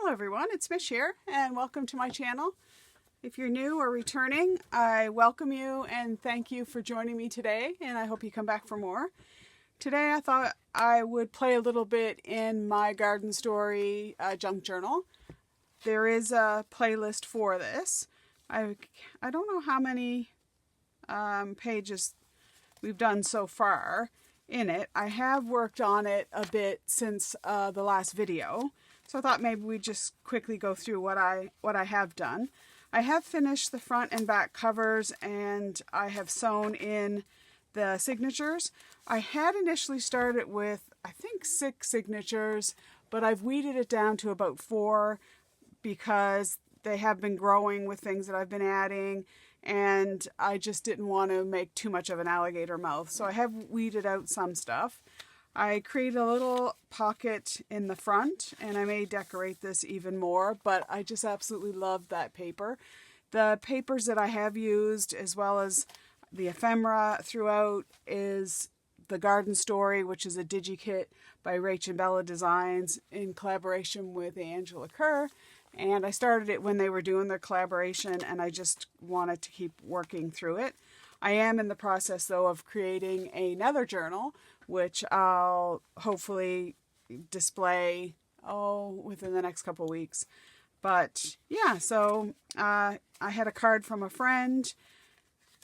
Hello everyone, it's Mich here and welcome to my channel. If you're new or returning, I welcome you and thank you for joining me today, and I hope you come back for more. Today I thought I would play a little bit in my garden story junk journal. There is a playlist for this. I don't know how many pages we've done so far in it. I have worked on it a bit since the last video. So I thought maybe we'd just quickly go through what I have done. I have finished the front and back covers, and I have sewn in the signatures. I had initially started with, I think, 6 signatures, but I've weeded it down to about 4 because they have been growing with things that I've been adding, and I just didn't want to make too much of an alligator mouth. So I have weeded out some stuff. I created a little pocket in the front, and I may decorate this even more, but I just absolutely love that paper. The papers that I have used, as well as the ephemera throughout, is the Garden Story, which is a digikit by Rach and Bella Designs in collaboration with Angela Kerr. And I started it when they were doing their collaboration, and I just wanted to keep working through it. I am in the process, though, of creating another journal, which I'll hopefully display, within the next couple weeks. But yeah, so I had a card from a friend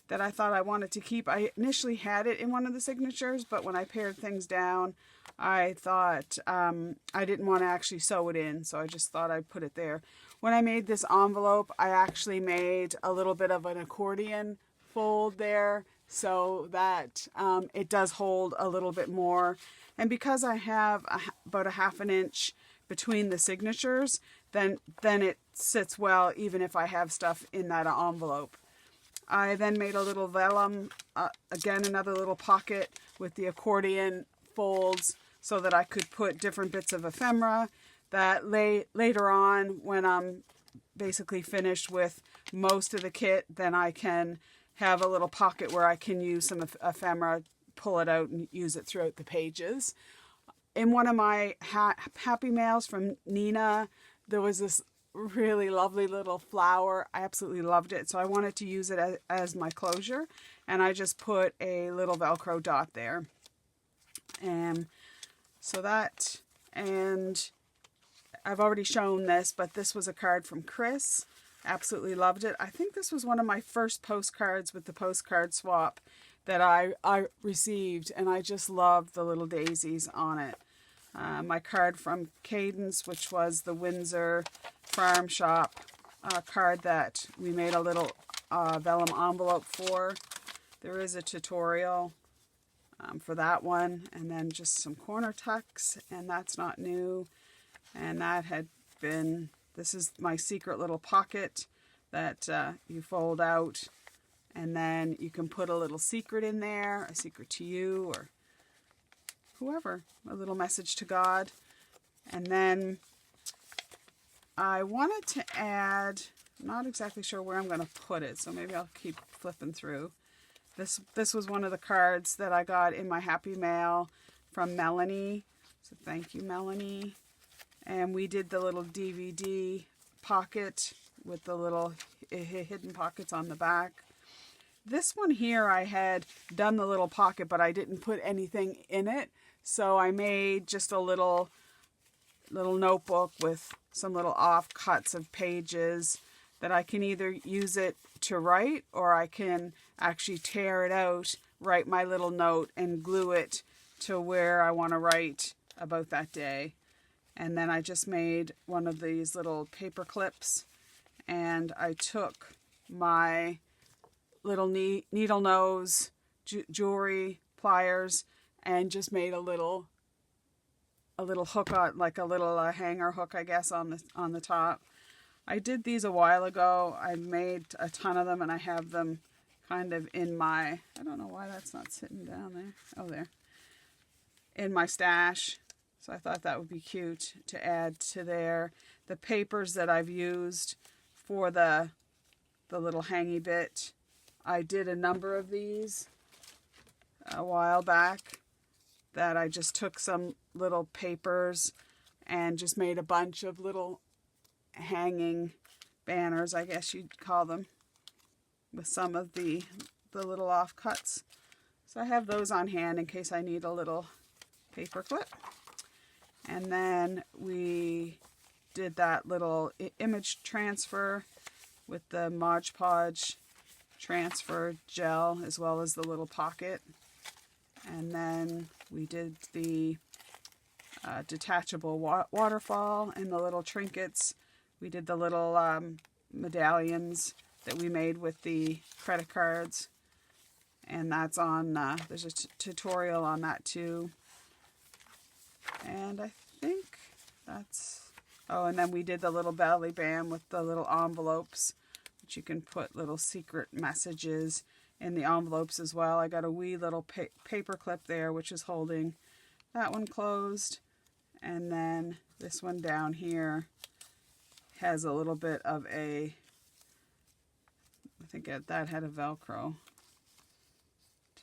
that I thought I wanted to keep. I initially had it in one of the signatures, but when I pared things down, I thought I didn't want to actually sew it in, so I just thought I'd put it there. When I made this envelope, I actually made a little bit of an accordion fold there, so that it does hold a little bit more. And because I have about a ½ an inch between the signatures, then it sits well even if I have stuff in that envelope. I then made a little vellum, again another little pocket with the accordion folds so that I could put different bits of ephemera that later on, when I'm basically finished with most of the kit, then I can have a little pocket where I can use some ephemera, pull it out and use it throughout the pages. In one of my happy mails from Nina, there was this really lovely little flower. I absolutely loved it, so I wanted to use it as my closure, and I just put a little Velcro dot there. And so that, and I've already shown this, but this was a card from Chris. Absolutely loved it. I think this was one of my first postcards with the postcard swap that I received, and I just loved the little daisies on it. My card from Cadence, which was the Windsor Farm Shop card that we made a little vellum envelope for. There is a tutorial for that one, and then just some corner tucks, and that's not new. And that had been, this is my secret little pocket that you fold out, and then you can put a little secret in there, a secret to you or whoever, a little message to God. And then I wanted to add, I'm not exactly sure where I'm going to put it, so maybe I'll keep flipping through. This was one of the cards that I got in my Happy Mail from Melanie, so thank you, Melanie. And we did the little DVD pocket with the little hidden pockets on the back. This one here, I had done the little pocket, but I didn't put anything in it. So I made just a little notebook with some little offcuts of pages that I can either use it to write, or I can actually tear it out, write my little note, and glue it to where I want to write about that day. And then I just made one of these little paper clips, and I took my little needle nose jewelry pliers and just made a little hook on, like a little hanger hook, I guess, on the top. I did these a while ago. I made a ton of them, and I have them kind of in my, I don't know why that's not sitting down there. Oh, there. In my stash. So I thought that would be cute to add to there. The papers that I've used for the little hangy bit, I did a number of these a while back that I just took some little papers and just made a bunch of little hanging banners, I guess you'd call them, with some of the little offcuts. So I have those on hand in case I need a little paper clip. And then we did that little image transfer with the Mod Podge transfer gel, as well as the little pocket. And then we did the detachable waterfall and the little trinkets. We did the little medallions that we made with the credit cards. And that's on, there's a tutorial on that too. And I think that's, oh, and then we did the little belly band with the little envelopes, which you can put little secret messages in the envelopes as well. I got a wee little paper clip there, which is holding that one closed. And then this one down here has a little bit of a, I think that had a Velcro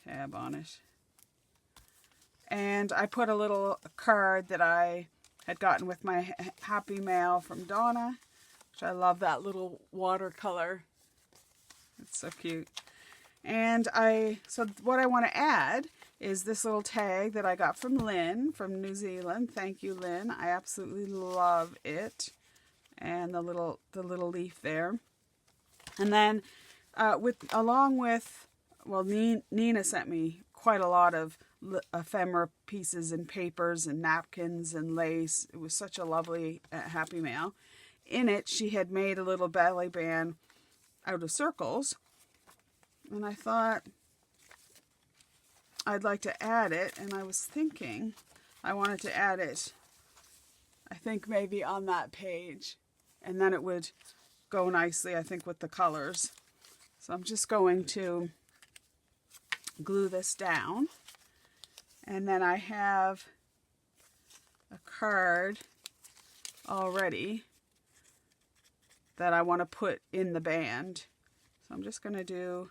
tab on it. And I put a little card that I had gotten with my Happy Mail from Donna, which I love that little watercolor. It's so cute. And so what I want to add is this little tag that I got from Lynn from New Zealand. Thank you, Lynn. I absolutely love it. And the little leaf there. And then along with, well, Nina sent me quite a lot of ephemera pieces and papers and napkins and lace. It was such a lovely Happy Mail. In it, she had made a little belly band out of circles. And I thought I'd like to add it. And I was thinking I wanted to add it, I think maybe on that page. And then it would go nicely, I think, with the colors. So I'm just going to glue this down. And then I have a card already that I want to put in the band. So I'm just going to do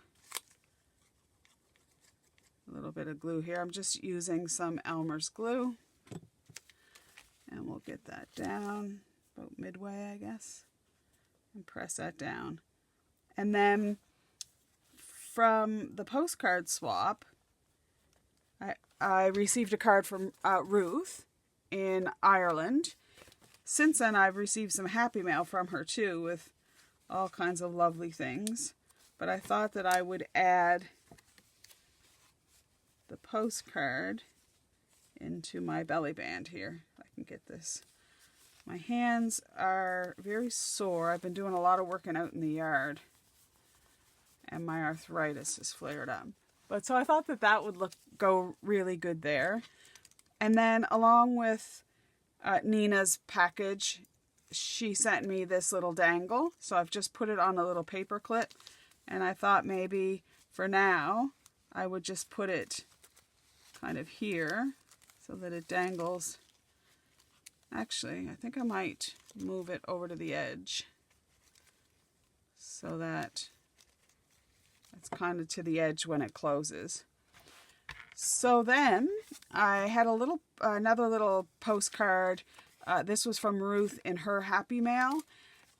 a little bit of glue here. I'm just using some Elmer's glue. And we'll get that down about midway, I guess. And press that down. And then from the postcard swap, I received a card from Ruth in Ireland. Since then, I've received some Happy Mail from her too, with all kinds of lovely things. But I thought that I would add the postcard into my belly band here. If I can get this. My hands are very sore. I've been doing a lot of working out in the yard. And my arthritis has flared up. But so I thought that would go really good there. And then along with Nina's package, she sent me this little dangle. So I've just put it on a little paper clip. And I thought maybe for now I would just put it kind of here so that it dangles. Actually, I think I might move it over to the edge so that it's kind of to the edge when it closes. So then I had another little postcard. This was from Ruth in her Happy Mail.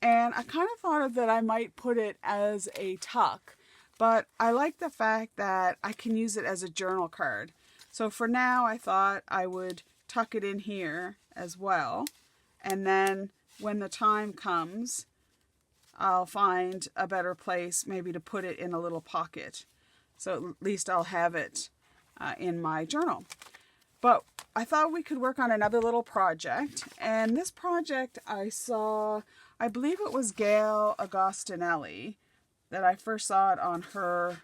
And I kind of thought that I might put it as a tuck. But I like the fact that I can use it as a journal card. So for now, I thought I would tuck it in here as well. And then when the time comes, I'll find a better place maybe to put it in a little pocket. So at least I'll have it in my journal. But I thought we could work on another little project. And this project I saw, I believe it was Gail Agostinelli that I first saw it on her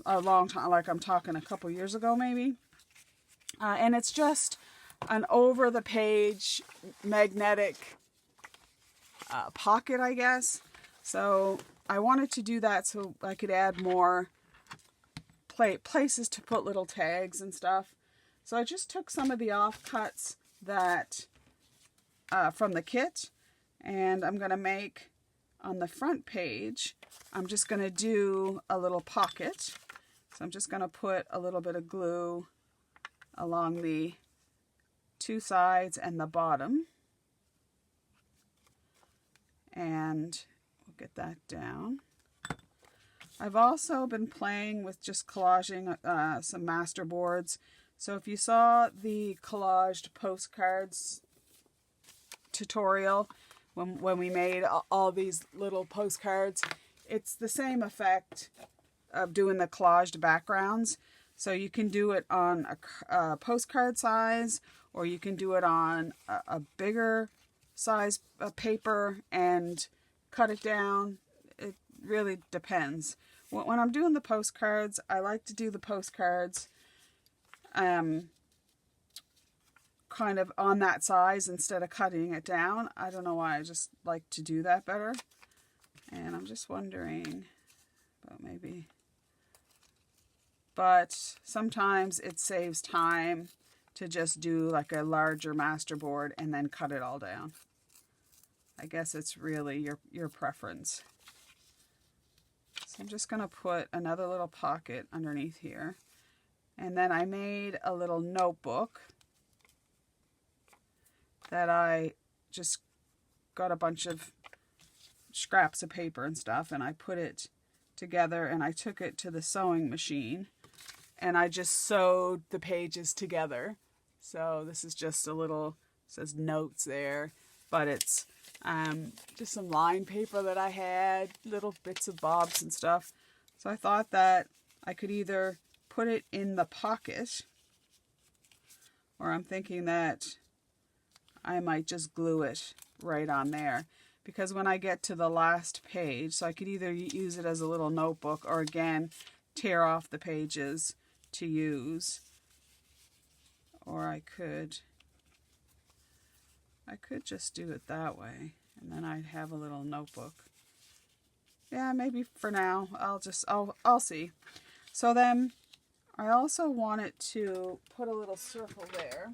a long time, like I'm talking a couple years ago maybe. And it's just an over-the-page magnetic pocket, I guess. So I wanted to do that so I could add more places to put little tags and stuff. So I just took some of the offcuts that from the kit, and I'm going to make on the front page, I'm just going to do a little pocket. So I'm just going to put a little bit of glue along the two sides and the bottom. and we'll get that down. I've also been playing with just collaging some master boards. So if you saw the collaged postcards tutorial when we made all these little postcards, it's the same effect of doing the collaged backgrounds. So you can do it on a postcard size, or you can do it on a bigger size paper and cut it down. It really depends. When I'm doing the postcards, I like to do the postcards kind of on that size instead of cutting it down. I don't know why, I just like to do that better. And I'm just wondering about maybe... But sometimes it saves time to just do like a larger master board and then cut it all down. I guess it's really your preference. So I'm just going to put another little pocket underneath here. And then I made a little notebook that I just got a bunch of scraps of paper and stuff, and I put it together, and I took it to the sewing machine and I just sewed the pages together. So this is just a little, it says notes there, but it's just some line paper that I had, little bits of bobs and stuff. So I thought that I could either put it in the pocket, or I'm thinking that I might just glue it right on there. Because when I get to the last page, so I could either use it as a little notebook, or again, tear off the pages to use. Or I could just do it that way, and then I'd have a little notebook. Yeah, maybe for now, I'll see. So then, I also wanted to put a little circle there,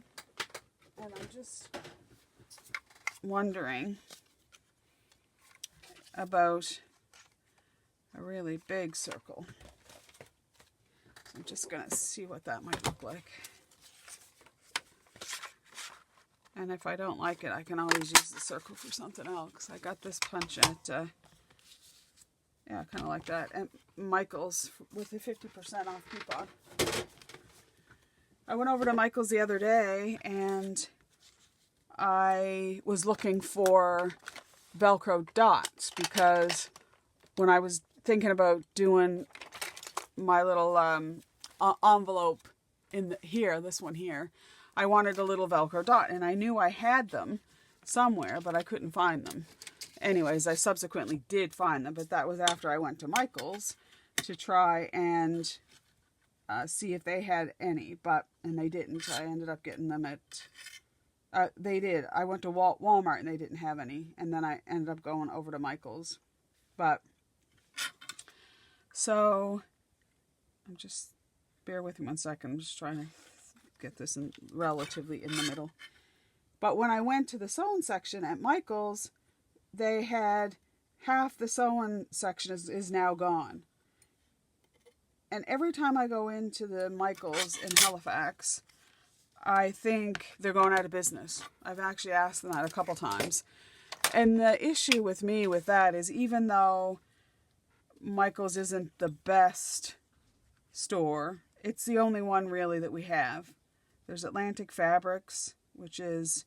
and I'm just wondering about a really big circle. So I'm just going to see what that might look like. And if I don't like it, I can always use the circle for something else. I got this punch at, yeah, kind of like that, at Michael's with a 50% off coupon. I went over to Michael's the other day, and I was looking for Velcro dots, because when I was thinking about doing my little envelope in here, this one here, I wanted a little Velcro dot, and I knew I had them somewhere, but I couldn't find them. Anyways, I subsequently did find them, but that was after I went to Michael's to try and see if they had any, and they didn't. I ended up getting them at, they did. I went to Walmart and they didn't have any, and then I ended up going over to Michael's. But, so, bear with me 1 second, I'm just trying to get this relatively in the middle. But when I went to the sewing section at Michael's, they had half the sewing section is now gone. And every time I go into the Michael's in Halifax, I think they're going out of business. I've actually asked them that a couple times. And the issue with me with that is, even though Michael's isn't the best store, it's the only one really that we have. There's Atlantic Fabrics, which is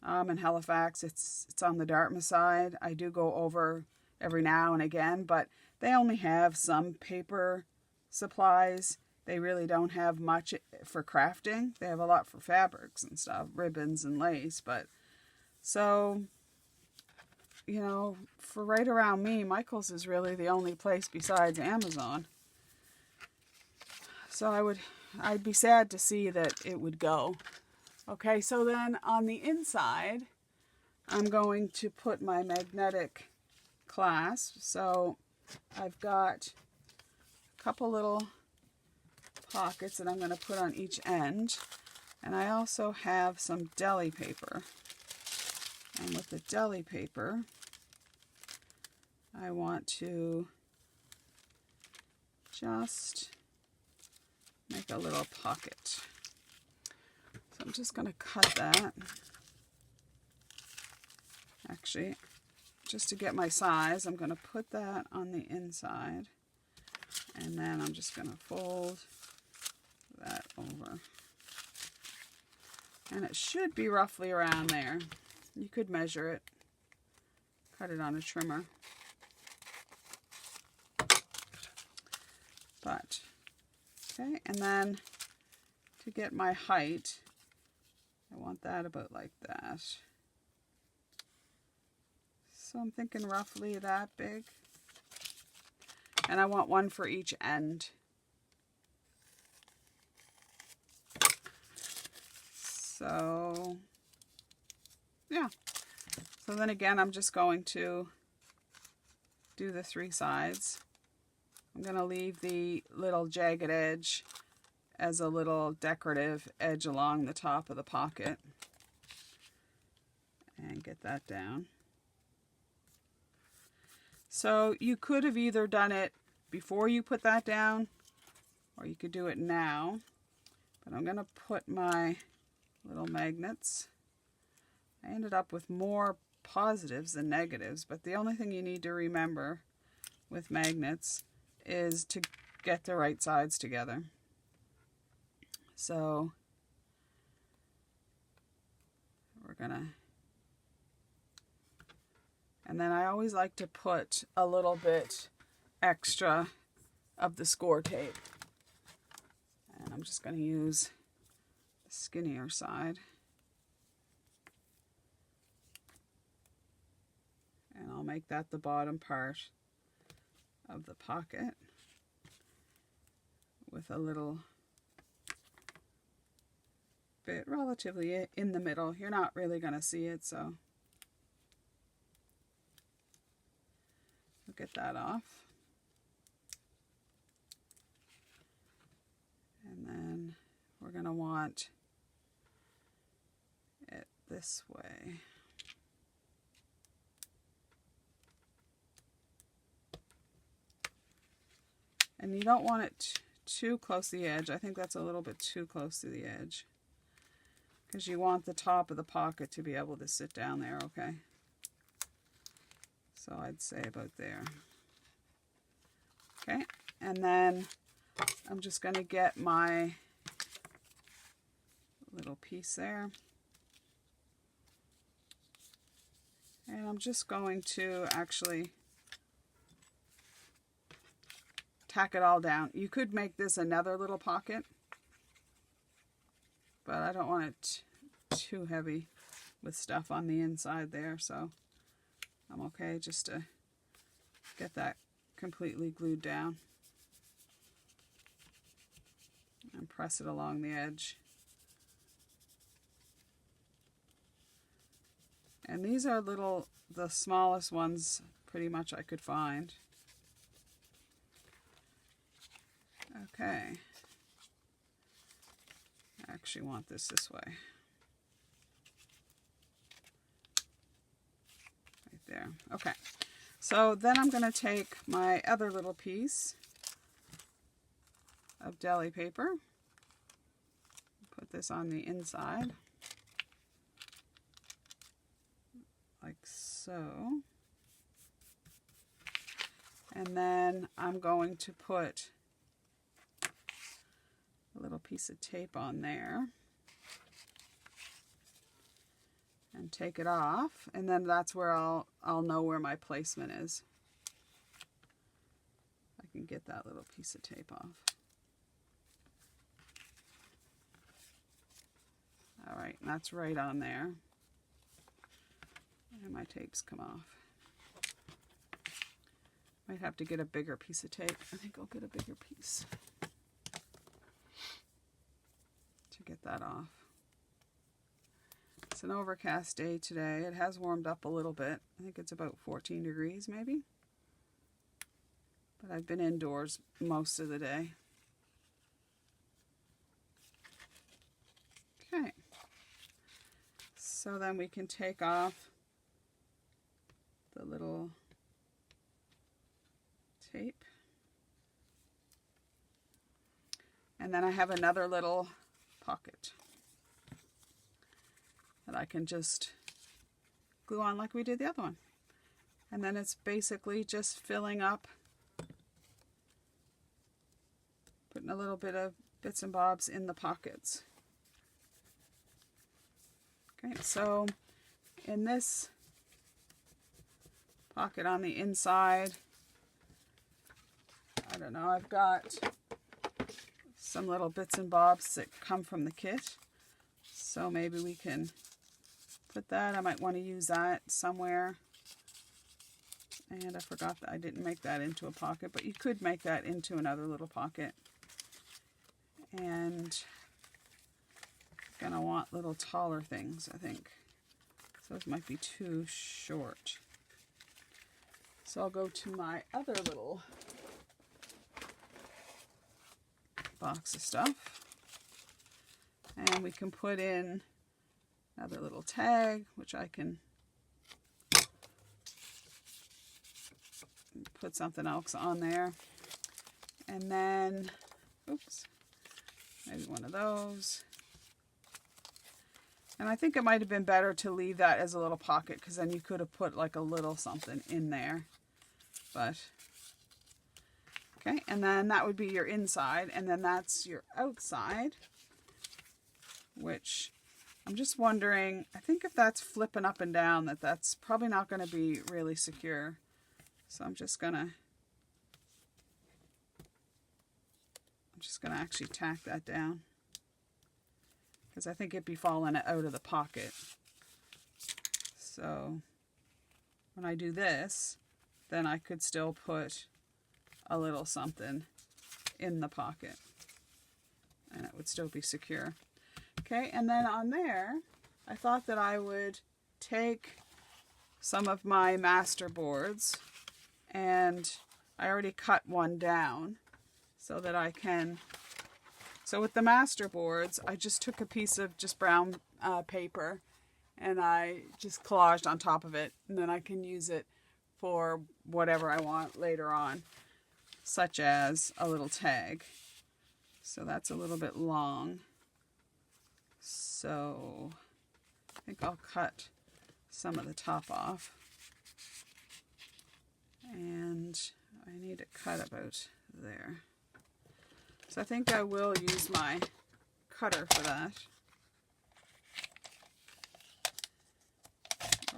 in Halifax. It's on the Dartmouth side. I do go over every now and again, but they only have some paper supplies. They really don't have much for crafting. They have a lot for fabrics and stuff, ribbons and lace. But so, you know, for right around me, Michael's is really the only place besides Amazon. So I'd be sad to see that it would go. Okay, so then on the inside, I'm going to put my magnetic clasp. So I've got a couple little pockets that I'm going to put on each end. And I also have some deli paper. And with the deli paper, I want to just make a little pocket. So I'm just going to cut that. Actually, just to get my size, I'm going to put that on the inside, and then I'm just going to fold that over. And it should be roughly around there. You could measure it, cut it on a trimmer. But, okay, and then to get my height, I want that about like that. So I'm thinking roughly that big. And I want one for each end. So, yeah. So then again, I'm just going to do the 3 sides. I'm going to leave the little jagged edge as a little decorative edge along the top of the pocket. And get that down. So you could have either done it before you put that down, or you could do it now. But I'm going to put my little magnets. I ended up with more positives than negatives, but the only thing you need to remember with magnets is to get the right sides together. So we're gonna, and then I always like to put a little bit extra of the score tape, and I'm just going to use the skinnier side, and I'll make that the bottom part of the pocket with a little bit relatively in the middle. You're not really going to see it, so we'll get that off. And then we're going to want it this way. And you don't want it too close to the edge. I think that's a little bit too close to the edge, because you want the top of the pocket to be able to sit down there, okay? So I'd say about there. Okay, and then I'm just going to get my little piece there. And I'm just going to actually tack it all down. You could make this another little pocket, but I don't want it too heavy with stuff on the inside there, so I'm okay just to get that completely glued down and press it along the edge. And these are the smallest ones pretty much I could find. Okay. I actually want this way. Right there. Okay. So then I'm going to take my other little piece of deli paper, put this on the inside, like so. And then I'm going to put a little piece of tape on there and take it off, and then that's where I'll know where my placement is. I can get that little piece of tape off. All right, and that's right on there. And my tapes come off. Might have to get a bigger piece of tape. I think I'll get a bigger piece to get that off. It's an overcast day today. It has warmed up a little bit. I think it's about 14 degrees maybe. But I've been indoors most of the day. Okay. So then we can take off the little tape. And then I have another little pocket that I can just glue on like we did the other one. And then it's basically just filling up, putting a little bit of bits and bobs in the pockets. Okay, so in this pocket on the inside, I don't know, I've got some little bits and bobs that come from the kit. So maybe we can put that. I might want to use that somewhere. And I forgot that I didn't make that into a pocket, but you could make that into another little pocket. And I'm gonna want little taller things, I think. So those might be too short. So I'll go to my other little box of stuff. And we can put in another little tag, which I can put something else on there. And then, oops, maybe one of those. And I think it might have been better to leave that as a little pocket, because then you could have put like a little something in there. But, okay, and then that would be your inside, and then that's your outside, which I'm just wondering, I think if that's flipping up and down, that's probably not going to be really secure. So I'm just gonna actually tack that down, because I think it'd be falling out of the pocket. So when I do this, then I could still put a little something in the pocket and it would still be secure. Okay, and then on there, I thought that I would take some of my master boards, and I already cut one down so that I can, so with the master boards, I just took a piece of just brown paper and I just collaged on top of it, and then I can use it for whatever I want later on, such as a little tag. So that's a little bit long. So I think I'll cut some of the top off. And I need it cut about there. So I think I will use my cutter for that.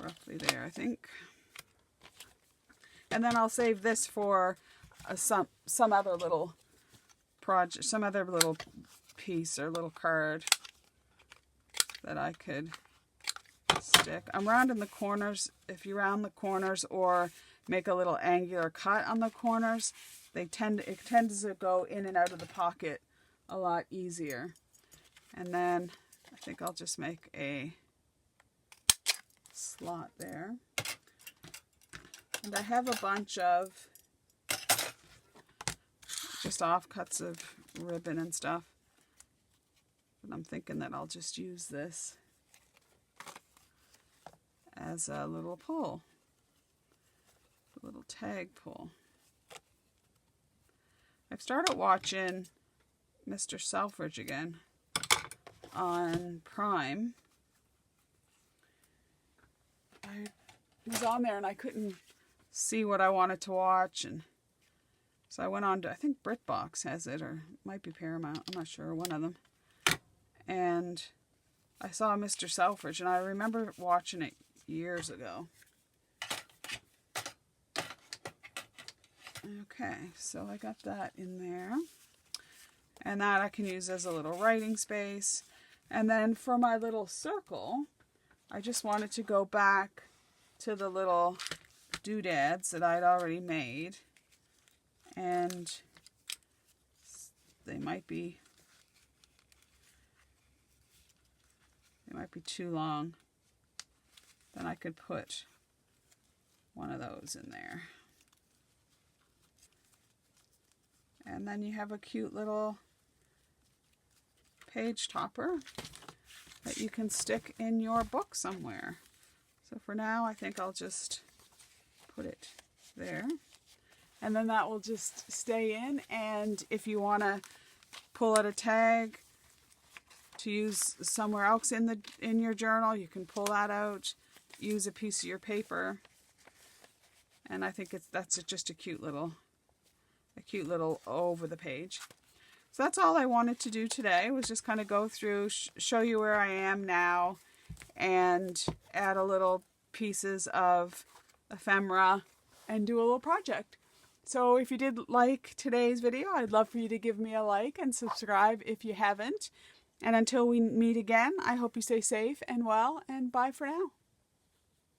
Roughly there, I think. And then I'll save this for some other little project, some other little piece or little card that I could stick. I'm rounding the corners. If you round the corners or make a little angular cut on the corners, it tends to go in and out of the pocket a lot easier. And then I think I'll just make a slot there. And I have a bunch of just offcuts of ribbon and stuff. But I'm thinking that I'll just use this as a little pull, a little tag pull. I've started watching Mr. Selfridge again on Prime. I was on there and I couldn't see what I wanted to watch, and so I went on to, I think BritBox has it, or it might be Paramount, I'm not sure, one of them. And I saw Mr. Selfridge, and I remember watching it years ago. Okay, so I got that in there. And that I can use as a little writing space. And then for my little circle, I just wanted to go back to the little doodads that I'd already made. And they might be too long. Then I could put one of those in there. And then you have a cute little page topper that you can stick in your book somewhere. So for now, I think I'll just put it there. And then that will just stay in. And if you want to pull out a tag to use somewhere else in your journal, you can pull that out, use a piece of your paper And I think that's just a cute little over the page. So that's all I wanted to do today, was just kind of go through, show you where I am now, and add a little pieces of ephemera and do a little project. So if you did like today's video, I'd love for you to give me a like and subscribe if you haven't. And until we meet again, I hope you stay safe and well, and bye for now.